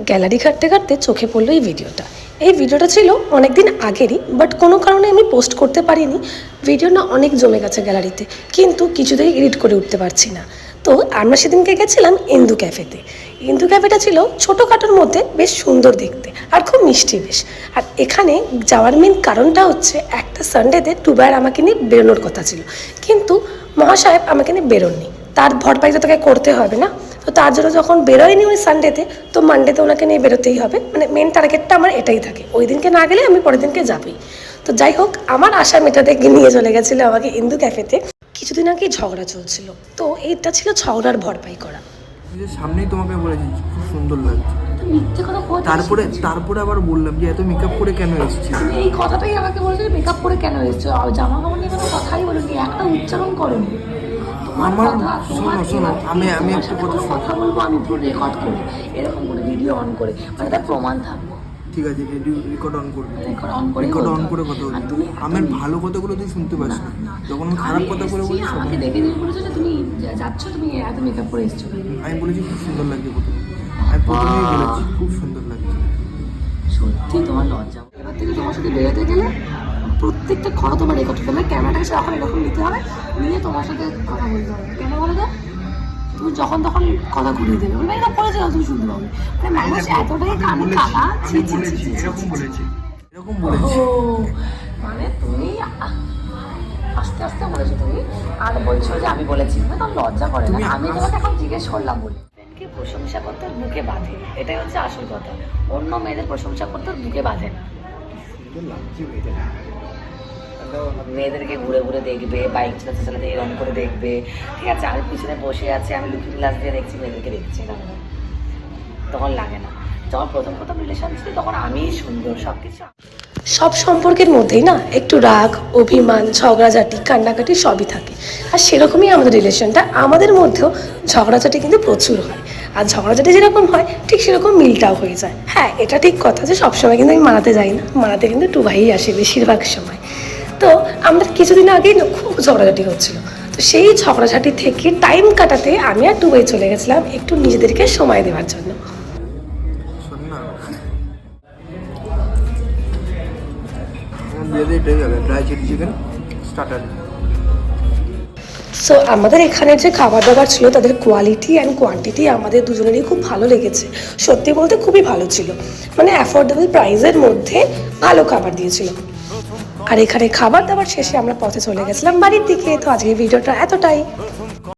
Gallery ঘাঁটতে ঘাঁটতে চোখে পড়লো এই ভিডিওটা ছিল অনেক দিন আগেরই, বাট কোনো কারণে আমি পোস্ট করতে পারিনি। ভিডিও না অনেক জমে গেছে গ্যালারিতে, কিন্তু কিছুতেই এডিট করে উঠতে পারছি না। তো আমরা সেদিনকে গেছিলাম ইন্দু ক্যাফেতে। ইন্দু ক্যাফেটা ছিল ছোটোখাটোর মধ্যে বেশ সুন্দর দেখতে আর খুব মিষ্টি বেশ। আর এখানে যাওয়ার মেন কারণটা হচ্ছে একটা সানডেতে টুবাইয়ের আমাকে নিয়ে বেরোনোর কথা ছিল, কিন্তু মহাসাহেব আমাকে নিয়ে বেরোননি। তার ভরপাই তো তাকে করতে হবে না, তো তার জন্য যখন বেরোয়নি ওই সানডেতে, তো মানডেতে ওনাকে নিয়ে বেরোতেই হবে। মানে মেন টার্গেটটা আমার এটাই থাকে, ওই দিনকে না গেলে আমি পরের দিনকে যাবই। তো যাই হোক, আমার আশা মেটাতে নিয়ে চলে গেছিলো আমাকে ইন্দু ক্যাফেতে। কিছুদিন আগে ঝগড়া চলছিল, তো এইটা ছিল ঝগড়ার ভরপাই করা। সামনেই তোমাকে বলেছি খুব সুন্দর লাগছে, মিথ্যে কথা তারপরে আবার বললাম যে এত মেকআপ করে কেন এসেছিস। তুমি এই কথাটাই আমাকে বলেছো, মেকআপ করে কেন এসেছো, জামা কাপড় নিয়ে কোনো কথাই বলোনি, একটা উচ্চারণ করোনি। আমার শোনো আমি একটা কথা বলবো, আমি পুরো রেকর্ড করি, এরকম করে ভিডিও অন করে, মানে তার প্রমাণ থাকবো। ঠিক আছে, রেকর্ড অন করবি, রেকর্ড অন করে কথা বলবি। আমার ভালো কথাগুলো তুই শুনতে পাস না, যখন আমি খারাপ কথা করে বলি আমাকে দেখে বলেছো যে তুমি যাচ্ছ, তুমি এত মেকআপ করে এসছো। আমি বলেছি খুব সুন্দর লাগছে প্রথমে, আমি প্রথমেই বলেছি খুব সুন্দর লাগছে। সত্যি তোমার লজ্জা। এবার থেকে তোমার সাথে বেরোতে গেলে প্রত্যেকটা কথা তোমার রেকর্ড করতে হবে, ক্যামেরাটাকে যখন এরকম নিতে হবে, নিয়ে তোমার সাথে কথা বলতে হবে। কেন বলো তো, তুমি যখন তখন কথা ঘুরিয়ে দেবে, মানে এরকম করেছে তুমি শুনতে পাবে। মানে মানুষ এতটাই কানে কালা, এরকম বলেছি মানে তুমি আস্তে আস্তে বলেছো তুমি, আর বলছো যে আমি বলেছি, মানে তোমার লজ্জা করে না। আমি তোমাকে এখন জিজ্ঞেস করলাম বলি, প্রশংসা করতে বুকে বাঁধে, এটাই হচ্ছে আসল কথা। অন্য মেয়েদের প্রশংসা করতে বুকে বাঁধে না। মেয়েদেরকে ঘুরে ঘুরে দেখবে, বাইক চালাতে চালাতে এরকম করে দেখবে, ঠিক আছে, আমি পিছনে বসে আছে, আমি লুকিং গ্লাস দিয়ে দেখছি, মেয়েদেরকে দেখছি না, তখন লাগে না। যখন প্রথম রিলেশন ছিল তখন আমি সুন্দর সব কিছু। সব সম্পর্কের মধ্যেই না একটু রাগ, অভিমান, ঝগড়াঝাটি, কান্নাকাটি সবই থাকে। আর সেরকমই আমাদের রিলেশনটা, আমাদের মধ্যেও ঝগড়াঝাটি কিন্তু প্রচুর হয়। আর ঝগড়াঝাটি যেরকম হয় ঠিক সেরকম মিলটাও হয়ে যায়। হ্যাঁ, এটা ঠিক কথা যে সবসময় কিন্তু আমি মানাতে যাই না, মানাতে কিন্তু টুবাই আসে বেশিরভাগ সময়। তো আমরা কিছুদিন আগেই না খুব ঝগড়াঝাটি হচ্ছিল, তো সেই ঝগড়াঝাটি থেকে টাইম কাটাতে আমি আর টুবাই চলে গেছিলাম একটু নিজেদেরকে সময় দেওয়ার জন্য। সো আমাদের এখানের যে খাবার দাবার ছিল তাদের কোয়ালিটি অ্যান্ড কোয়ান্টিটি আমাদের দুজনেরই খুব ভালো লেগেছে। সত্যি বলতে খুবই ভালো ছিল, মানে অ্যাফোর্ডেবল প্রাইসের মধ্যে ভালো খাবার দিয়েছিল। আর এখানে খাবার দাবার শেষে আমরা পথে চলে গেছিলাম বাড়ির দিকে। তো আজকের ভিডিওটা এতটাই।